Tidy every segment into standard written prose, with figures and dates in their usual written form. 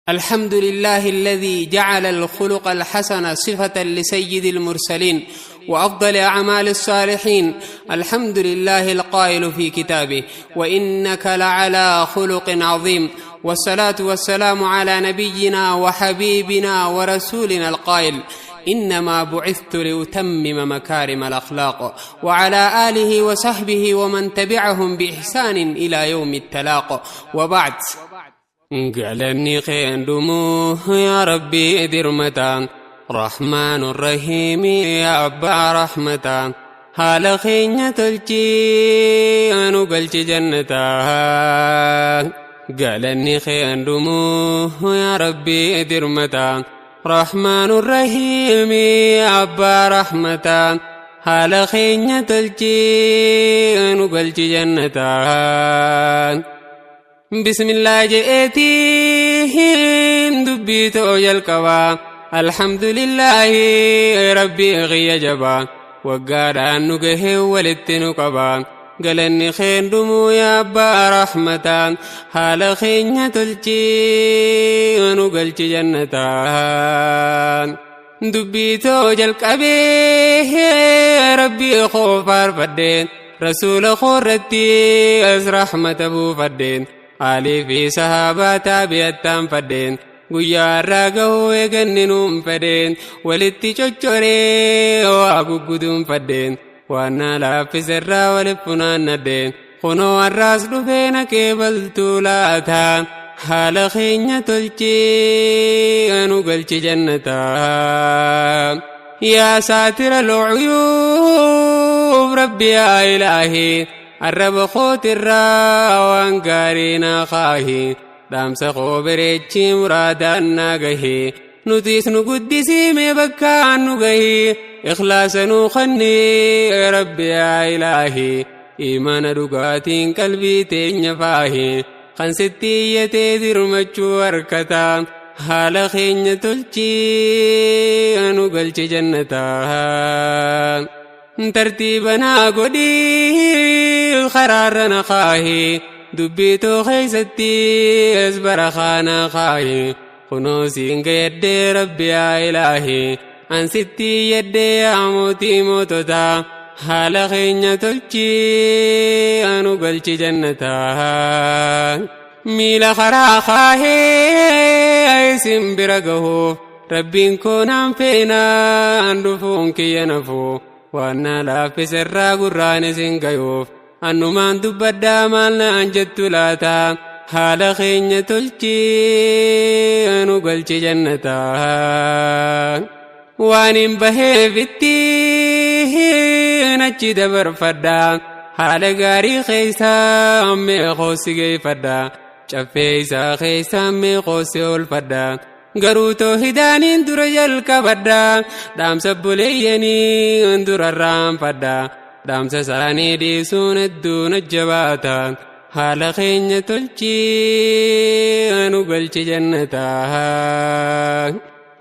الحمد لله الذي جعل الخلق الحسن صفة لسيد المرسلين وأفضل أعمال الصالحين. الحمد لله القائل في كتابه: وإنك لعلى خلق عظيم. والصلاة والسلام على نبينا وحبيبنا ورسولنا القائل: إنما بعثت لأتمم مكارم الأخلاق. وعلى آله وصحبه ومن تبعهم بإحسان إلى يوم التلاق. وبعد، قالني خيندمو يا ربي درمتان رحمن الرحيم يا أبا رحمتان حال خينة تلجي أنو قلت جنتان. قالني خيندمو يا ربي درمتان رحمن الرحيم يا أبا رحمتان حال خينة تلجي أنو قلت جنتان. بسم الله جئتي دبيتو يلقوا الحمد لله ربي غي جبا وقال أنه ولدتنو قبا. قالني خين دمو يا أبا رحمتان حال خين تلجي ونقلت جنتان. دبيتو جلقبي ربي خوفار فدين رسول خورتي أز رحمة أبو فدين علي في صحابة تابعتان فدين قيا راقو يغننون فدين ولتي چوچوري واقودون فدين وانا لافي سرا ولفنان ندين خنو الراس دفين كيبل تولاتا حال خينة تلچي انو قلچ جنتا. يا ساتر العيوب ربي يا إلهي الرب خوت الراوان قارينا خاهي دامس خوبريتشي مرادان ناقهي نتيس نقدسي مبكان نقهي إخلاص نخني ربي يا إلهي إيمان رقاتين قلبي تنفاهي خنستي تدير مجو وركتا حال خينة تلچي أنو قلچ جنتا. ترتيبنا قدي خرارنا خاهي دبيتو خيستي أزبر خانا خاهي خنوسي انك يدي ربي يا إلهي عن ستي يدي عموتي موتتا حال خينة تلچي أنو قلچ جنتا. ميلا خرا خاهي اسم برقه ربين كونام فينا اندفونك ينفو وانا لافي سرا قران سنقيوف انو مان دبدا مالنا انجدت لاتا حال خينة تلچي انو قلچ جنتا. وانين بهي فتي نچي دبر فدا حال غاري خيسا امي خوسي فدا چفيسا خيسا امي خوسي الفدا غروتو هدانين درجل كبدا دام سبوليني اندر الرام فدا دام سساني دي سون الدون الجباتا حال خينة تلچي انو قلچ جنتا.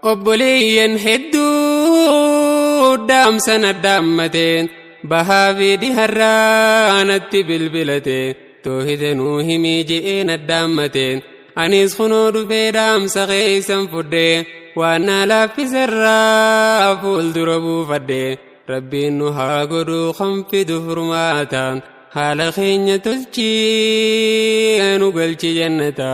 قبولين هدو دام سند دامتين بها في دي هرانت بالبلتين توهدنو همي جئين الدامتين أنيس خنود في دام سغيسا فدي وانا لافي سرا فول دربو فدي ربي نها قدو خنفي دفرماتا حال خينة تلچي انو قلچ جنتا.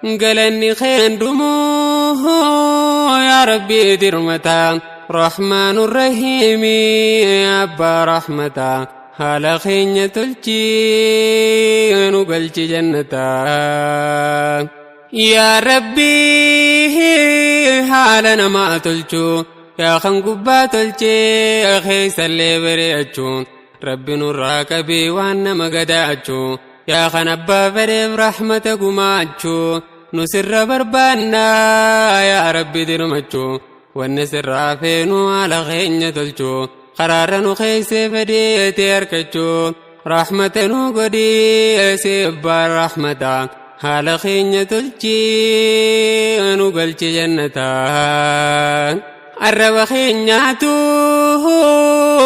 قلني خين دمو يا ربي درمتا رحمن الرحيم يا أبا رحمتا حال خينة تلچي انو قلچ جنتا. يا ربي حالنا ما تلچو يا خنقبا تلچي خيس اللي بريچو ربي نراكبي وانا مقداچو يا خنبا فريب رحمتك ماچو نسر بربانا يا ربي درمچو والنسر رافينو على خينة تلچو قرارنو خيسي فديتي اركچو رحمتنو قدي سيبار رحمتا حال خينة تلچي انو قلچ جنتا. الرب خيناتو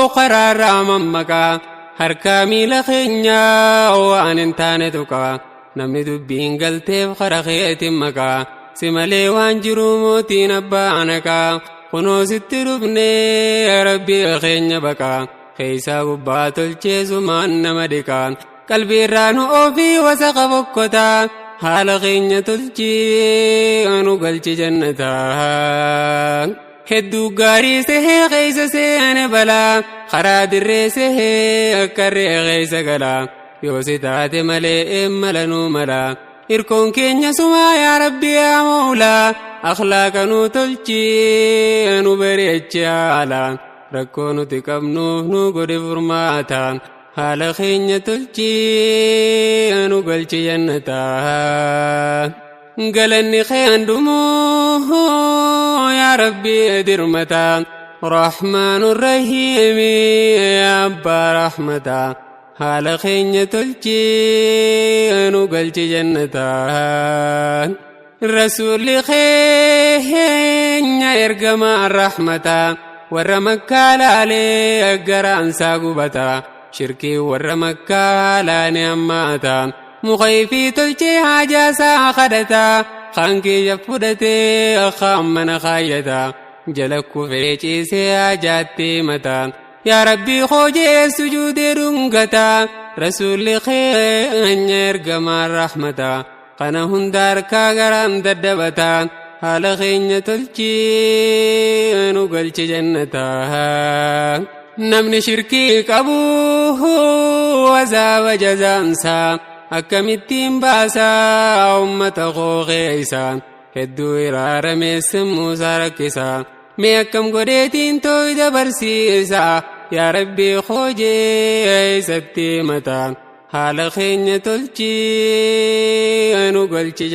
قرار ممكا هر كامل خينيا وان انتانتوكا namni dubbiin galteef kara keetiin maqaa si malee waan jiru mootiin abbaa anakaa kunoo sitti dhufnee rabbii keenya baqaa keeysaa gubbaa tolchee sumaan nama dhiqaa qalbii irraa nu ofii wasaqa bokkotaa haala keenya tolchii nu galchi jannataa hedduu gaarii sehee keeysa seene balaa karaa dirree sehee akka re'ee keeysa galaa yoo si taate malee malanuu malaa irkoon keenya sumaa yaa rabbi yaa mawlaa akhlaaqa nu tolchii nu bareechi haalaan rakkoo nuti qabnuuf nu godhe furmaataan haala keenya tolchii nu galchi jannataa galanni keen dhumuu yaa rabbi dirmataa rahmaanu rahiimi yaa abbaa rahmataa haala keenya tolchii nu galchi jannataa rasuulli keenya ergamaa rahmataa warra makkaa laalee garaansaa gubataa shirkii warra makkaa laane hammaataa mukayyifii tolchee haajaasaa kadhataa kaan kiyya fudhatee kaan mana kaayyataa jala kufee ciisee haajaatti mataa yaa rabbii hoojee sujuudee dhungataa rasuulli keenya ergamaa rahmataa kana hunda harkaa garaan daddabataa haala keenya tolchii nu galchi jannataa namni shirkii qabu azaaba jazaansaa akkamittiin baasaa ummata koo keeysaa hedduu iraaramee sammuusaa rakkisaa mee akkam godheetiin tooyda barsiisaa yaa rabbii hoojee isatti mataa haala keenya tolchii nu galchi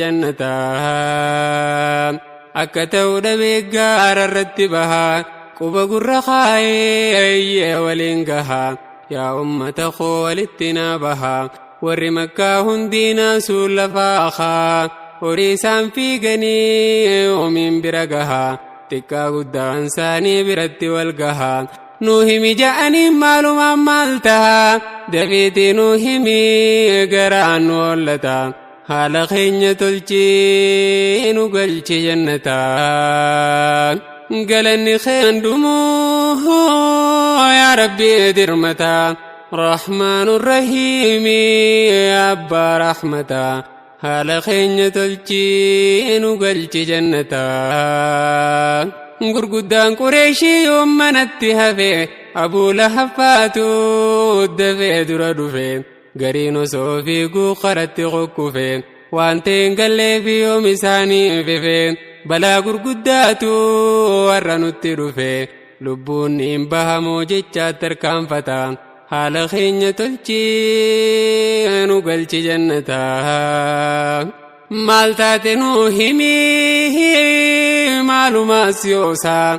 jannataa akka ta'u dhabee gaara irratti bahaa quba gurra kaayee waliin gahaa yaa ummata koo walitti naa bahaa warri makkaa hundiinaa suun lafaa akaa horii isaan fiiganii oomiin bira gahaa xiqqaa guddaan isaanii biratti wal gahaa nuu himi ja'anii maalumaan maal tahaa dafiitii nuu himi garaan nu hollataa haala keenya tolchii nu galchi jannataa galanni keen dhumuu yaa rabbi dirmataa rahmaanu rahiimi yaa abbaa rahmataa haala keenya tolchii nu galchi jannataa gurguddaan qureeshii ummanatti hafee abuu lahaffaatu dafee dura dhufee gariin osoo fiiguu karatti qokkufee waan ta'een galleefi yoom isaanii fifee balaa gurguddaatu warra nutti dhufee lubbuun hin bahamoo jechaatti tarkaanfataa haala keenya tolchii nu galchi jannataa maal taate nu himi maalumaas yoosaa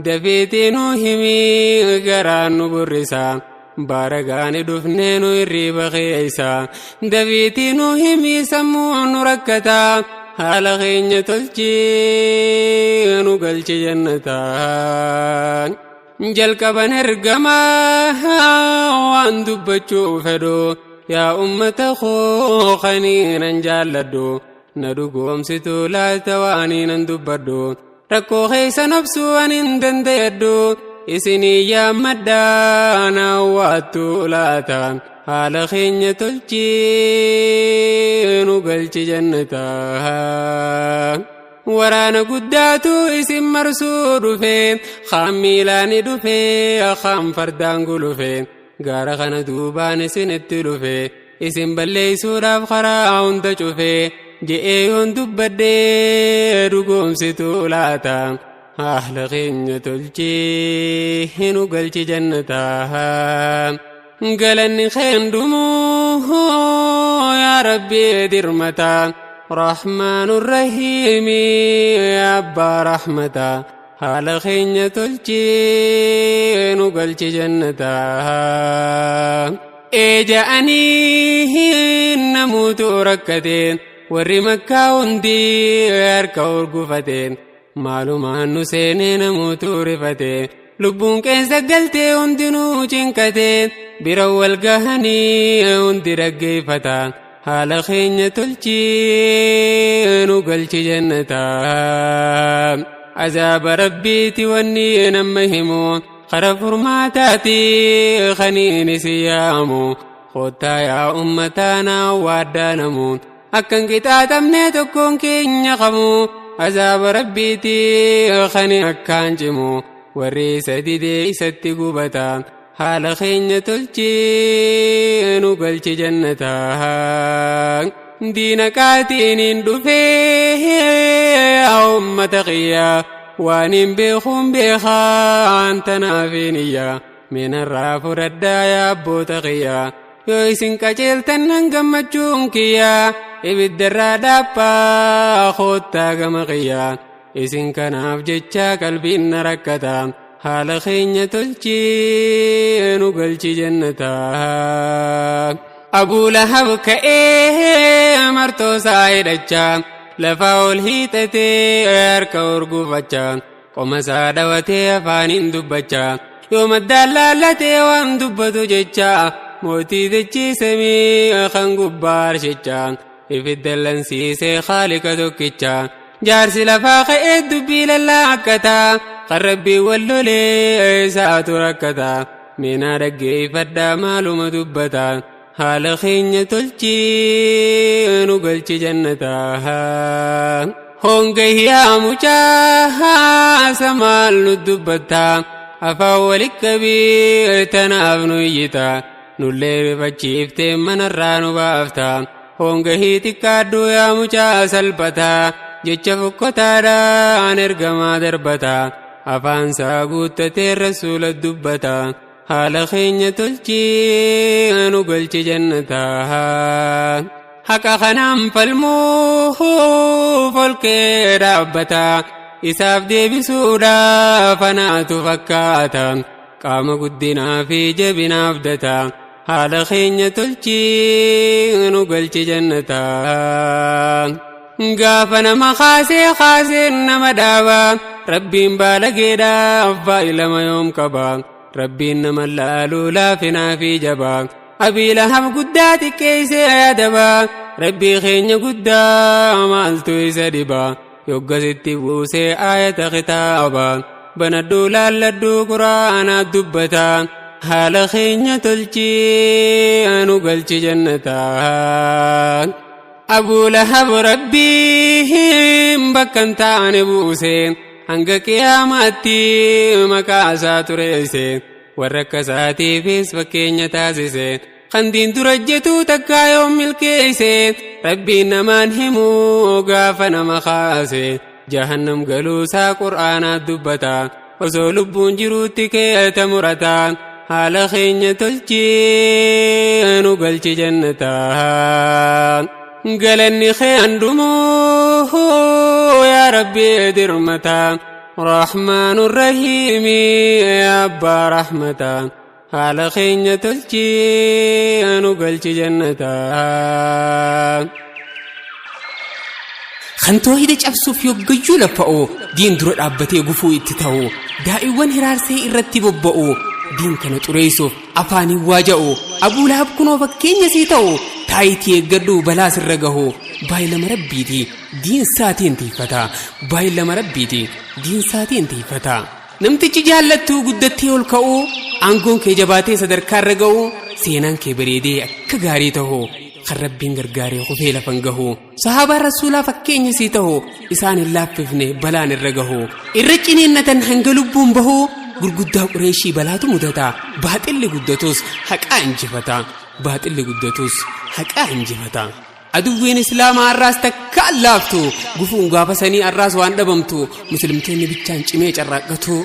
dafiitii nu himi garaan nu burrisaa baaragaani dhufnee nu irriiba keeysaa dafiitii nu himi sammuu nu rakkataa haala keenya tolchii nu galchi jannataa jalqaban ergamaa waan dubbachuu fedhu yaa ummata koo kaniinan jaalladhu na dhugoomsitu laata waaniinan dubbadhu rakkoo keeysan obsuu anin dandayadhu isinii yaammadhaa na waattu laataan haala keenya tolchii nu galchi jannataa waraana guddaatu isin marsuu dhufee kaan miilaani dhufee kaan fardaan gulufee gaara kana duubaan isinitti dhufee isin balleeysuudhaaf karaa hunda cufee je'ee yoon dubbadhee dhugoomsitu laataa haala keenya tolchii nu galchi jannataa galanni keen dhumuu yaa rabbi dirmataa rahmaanu rahiimi yaa abbaa rahmataa haala keenya tolchii nu galchi jannataa ja'anii namuutu rakkateen warri makkaa hundii harka urgufateen maalumaan nu seenee namuutu rifatee lubbuun qeensa galtee hundinuu cinqateen bira wal gahanii hundi dhaggeeffataan haala keenya tolchi nu galchi jannataa azaaba rabbiiti wanni nama himu qara furmaataati khaniini siyaamu khottaa yaa ummataana waaddaanamu akkan qixaaxamne tokkoon keenya qabu azaaba rabbiiti khani akkaan cimu warri isa didee isatti gubata haala keenya tolchi nu galchi jannataa diina qaatiniin dhufee ummata qiyyaa waan hin beekuun beekaan tanaafin iyyaa minarraa fudhadhaa yaa abboota qiyyaa yoo isin qajeeltan nan gammachuun kiyyaa ibiddarraa dhaabbaa koottaa gama qiyyaa isin kanaaf jecha qalbiin na rakkata haala keenya tolchi nu galchi jannataa Abuu Lahab ka'ee martoosaa hidhachaa lafaa ol hiixatee harka urgufachaa qomasaa dhawatee afaaniin dubbachaa yoo maddaan laallatee waan dubbatu jechaa mootii dachiisamee kan gubbaa arshichaa ifidda lansiisee Khaalika tokkichaa jaarsi lafaa ka'ee dubbii lallaakkataa kan rabbii wallolee isaatu rakkataa meenaa dhaggeeffadhaa maaluma dubbataa haala keenya tolchi nu galchi jannataa honga hiyaa mucaa samaal nu dubbataa afaan walitti qabii tanaaf nu iyyitaa nullee rifachiiftee manarraa nu baaftaa honga hii xiqqaadhu yaa mucaa salphataa jecha fokkotaadhaan ergamaa darbataa afaansaa guuttatee rasuula dubbataa haala keenya tolchi nu galchi jannataa haqa kanaan falmuu folkee dhaabbataa isaaf deebisuudhaaf anaatu fakkaata qaama guddinaa fi jabinaaf dataa haala keenya tolchi nu galchi jannataa gaafa nama kaasee nama dhaabaa rabbiin baalageedhaaf baay'ilama yoom qabaa rabbiin nama laaluu laafinaa fi jabaa Abii Lahab guddaa xiqqeessee adabaa rabbii keenya guddaa maaltu isa dhibaa yoggasitti buusee aayata kitaabaa banadhuu laalladhuu quraanaa dubbataa haala keenya tolchi nu galchi jannataa Abuu Lahab rabbiin bakkan taane buusee hanga qiyaamaatti maqaa isaa tureesse warra akkasaatiifis fakkeenya taasise kan diin dura jettu takkaa yoom milkeesse rabbiin namaan himu gaafa nama kaase jahannam galuusaa qur'aanaa dubbata osoo lubbuun jiruutti keessa murata haala keenya tolchi nu galchi jannataa galanni kee handumuu yaa rabbi dirmataa رحمن الرحيم يا أبا رحمتا haala keenya tolchi nu galchi jannataa kan toohida cabsuuf yoggayyuu lafa'oo diin dura dhaabbatee gufuu itti ta'uu daa'iwwan hiraarsee irratti bobba'uu diin kana xureessuuf afaaniin waaja'uu Abuu Lahab kunoo fakkeenya sii ta'uu taayitii eeggadhuu balaa sirra gahuu baay'ilama rabbiiti diin saatiin tiifataa baay'ilama rabbiiti diin saatiin tiifataa namtichi jaallattuu guddattee ol ka'uu aangoon kee jabaatee sadarkaa irra ga'uu seenaan kee bareedee akka gaarii ta'uu kan rabbiin gargaaree kufee lafan gahuu sahaabaa rasuulaa fakkeenya sii ta'uu isaan hin laaffifne balaan irra gahuu irra ciniinnatan hanga lubbuun bahuu gurguddaa qureeshii balaatu mudataa baaxilli guddatus haqaa injifataa baaxilli guddatus haqaa injifataa aduwwiin islaamaa arraas takka allaaftu gufuun gaafasanii arraas waan dhabamtu muslimtoonni bichaan cimee carraaqqatu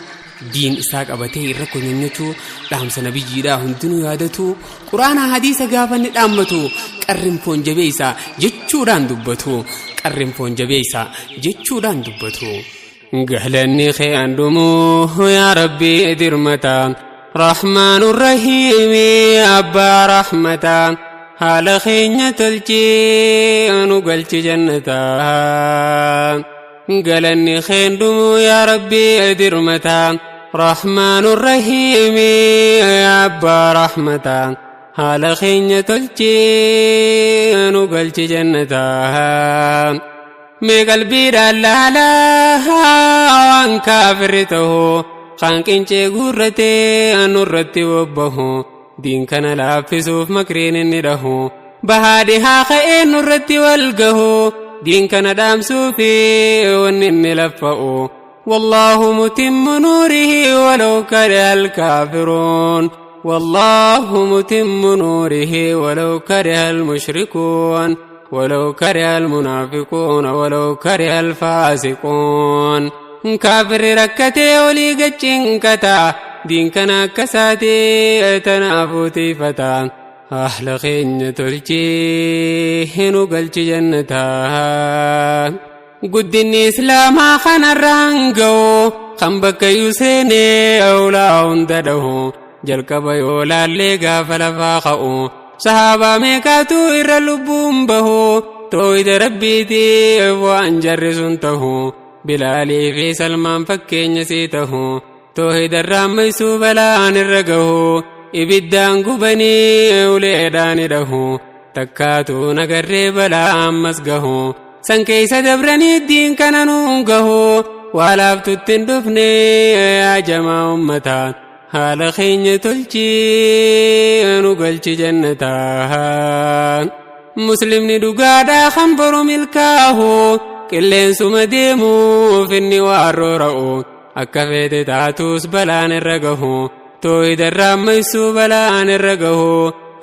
diin isaa qabatee irra konyonyachuu dhaamsa nabiyyiidhaa hundinuu yaadatu quraana hadiisa gaafanni dhaammatu qarrin foon jabeeysa jechuudhaan dubbatu qarrin foon jabeeysa jechuudhaan dubbatu galanni kee handumuu yaa rabbii dirmataa rahmaanur rahiimi abbaa rahmataa haala keenya tolchi nu galchi jannataa galanni kee handumuu yaa rabbii dirmataa rahmaanur rahiimi abbaa rahmataa haala keenya tolchii nu galchi jannataa. Mee qalbiidhaan laalaa waan kaafirri ta'u kan qincee guurratee nurratti bobbahu diin kana laaffisuuf makriin inni dhahu bahaadhi haa ka'ee nurratti wal gahu diin kana dhaamsuufi wanni inni laffa'u. والله متم نوره ولو كره الكافرون والله متم نوره ولو كره المشركون ولو كره المنافقون ولو كره الفاسقون. كافر ركتي ولي قجنكتا دين كان كساتي تنافوتي فتا أهل خين تلجي هنو قلج جنتا. قدني إسلاما خان الرانقو خنبك يسيني أولا هندده جلقب يولا الليقا فلفاقو صحابا ميكاتو إر اللبوم بهو تويد ربيتي وان جرسنته بلالي في سلمان فكين يسيته توهيد الرام ميسو بلان الرقه إبدان قبني وليدان له تكاتو نقري بلان مسقه san keessa dabranii diin kana nuun gahu waalaaftu ittiin dhufne yaa jamaa ummataan haala keenya tolchii nu galchi jannataa. Muslimni dhugaadhaa kan boru milkaahu qilleensuma deemuuf inni waan roora'u akka feete taatus balaan irra gahu toohida raammaysuu balaan irra gahu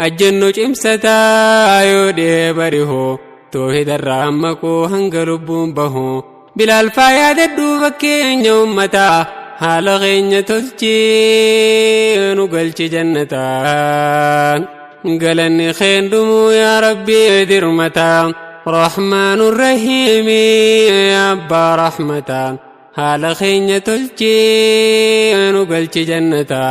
ajjennu cimsataa yoo dhihee barihu توحيد الرحمكو هنقلبون بهو بالالفايا ددو فكين يومتا حالغين تلجي نقلش جنتا. قلني خين دمو يا ربي درمتا رحمن الرحيم يا أبا رحمتا حالغين تلجي نقلش جنتا.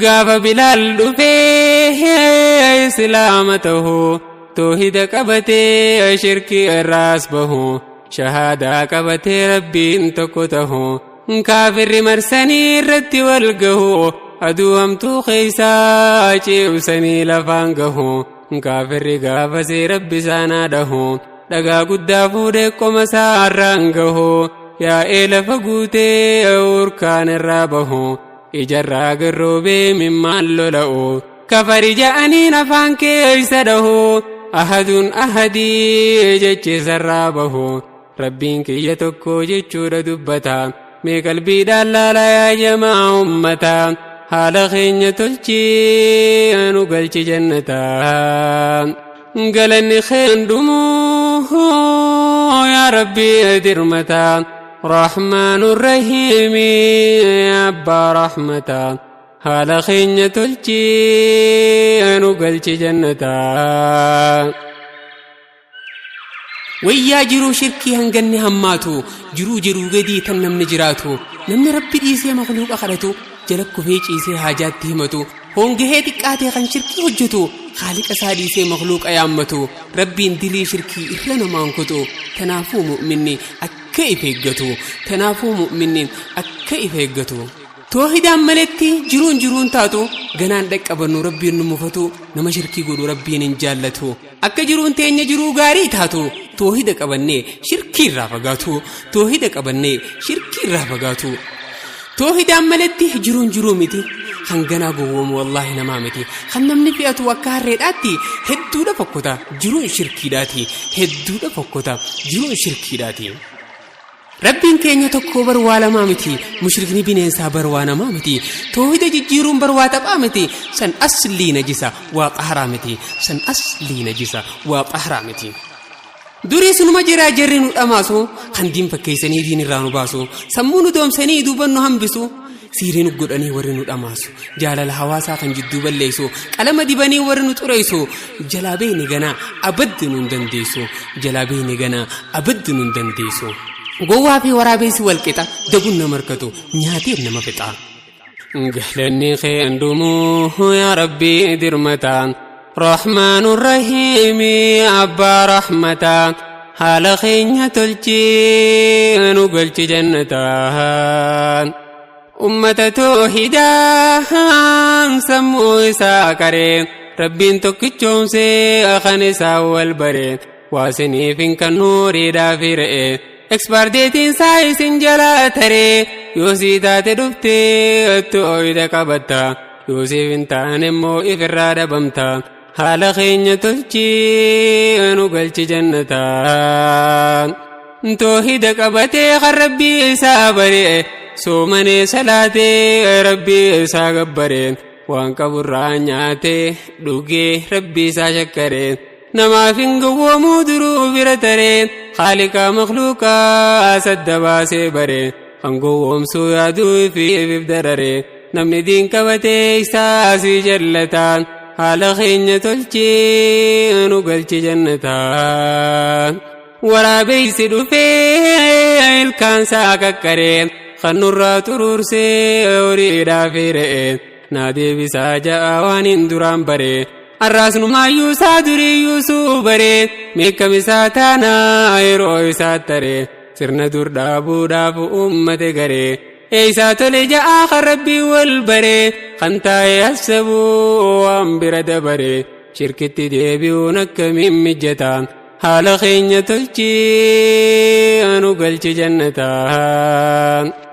قاف بلال دفيه سلامته توحيد قبتي شركي الراس بهو شهادة قبتي ربي انتكته كافر مرسني الرد والقهو أدوهم تو خيسا وسني لفانقه كافر قافسي ربي ساناده لقا قدافو ديكو مسارانقه يا إيل فقوتي أوركان الرابه إجرى قروبي مما اللولأو كفر جاءني نفان كيسده أحد أحدي جيش سرابه ربين كي يتكو جيشور دبتا مي قلبي دالالا يا جماع أمتا حال خين تلشي أنو قلش جنتا. قلني خين دموه يا ربي درمتا رحمن الرحيم يا أبا رحمتا حال خين تلشي أنو قلش جنتا. ويا جرو شركي هنغني هماتو جرو قدي تنم نجراتو نمن ربي ديسي مخلوق أخرتو جلك فيج إيسي حاجات تهمتو هونغهي تقاتي خان شركي هجتو خالق أساديسي مخلوق أيامتو ربي اندلي شركي إخلنا مانكتو تنافو مؤمني أكيف هجتو تنافو مؤمني أكيف هجتو توحيد عملتي جرون تاتو غنان دك ابنو ربي نمفتو نما شركي غدو ربي نجالتو اك جرون تيني جرو غاري تاتو توحيد قبني شركي رافغاتو توحيد قبني شركي رافغاتو توحيد عملتي جرون متي خنغنا غوم والله نمامتي خنمني فياتو وكاريداتي هدو دفكوتا جرون شركي داتي هدو دفكوتا جرون شركي داتي. ربين كينيا تكو بروالا مامتي مشركني بينينسا بروانا مامتي توحيد جيرون برواتا مامتي سن أصلي نجسا وقهرامتي سن أصلي نجسا وقهرامتي. دوري سنما جرا جرينو الأماسو خندين فكيساني دين الرانو باسو سمونو دوم ساني دوبانو همبسو سيرينو قداني ورنو الأماسو جالا الحواسا خان جدو بليسو قلما ديباني ورنو تريسو جلابيني غنا أبدنو دنديسو جلابيني غنا أبدنو دنديسو. قوة في ورابيس والكتا دبنا مركتو نهاتير نما فتا. قهلني خين دموه يا ربي درمتان رحمن الرحيم أبا رحمتان حال خين تلجي نقلت جنتان. ummata toohidaan sammuu isaa qareen rabbiin tokkichoomsee akan isaa wal bareen waasiniif hin kan nuuriidhaaf hir'ee ekspaardeetiin isaa isin jalaa taree yoo sii taate dhuftee toohida qabatta yoo siif hin taane immoo ifirraa dhabamta haala keenya tolchii nu galchi jannataa toohida qabatee kan rabbii isaa baree soomane salaatee rabbii isaa gabbareen waan qaburraa nyaatee dhugee rabbii isaa shakkareen namaaf hin gowwoomuu duruu bira tareen haaliqaa makluuqaa sadda baasee bareen kan gowwoomsuu yaaduu fi darareen namni diin qabatee isaa asii jallataan haala keenya tolchii nu galchi jannataa waraabeysi dhufee ilkaansaa kakkareen kan nurraa turuursee horiidhaaf hir'een naa deebisaa ja'a waan hin duraan baree arraasnumaayyuu isaa duriiyyuu suu baree meeqam isaa taanaa yeroo isaa taree sirna dur dhaabuudhaaf ummate garee eeysaa tole ja'aa kan rabbii wal baree kan taa'ee hassabuu waan bira dabaree shirkitti deebi'uun akkamiin mijjataa haala keenya tolchii nu galchi jannataa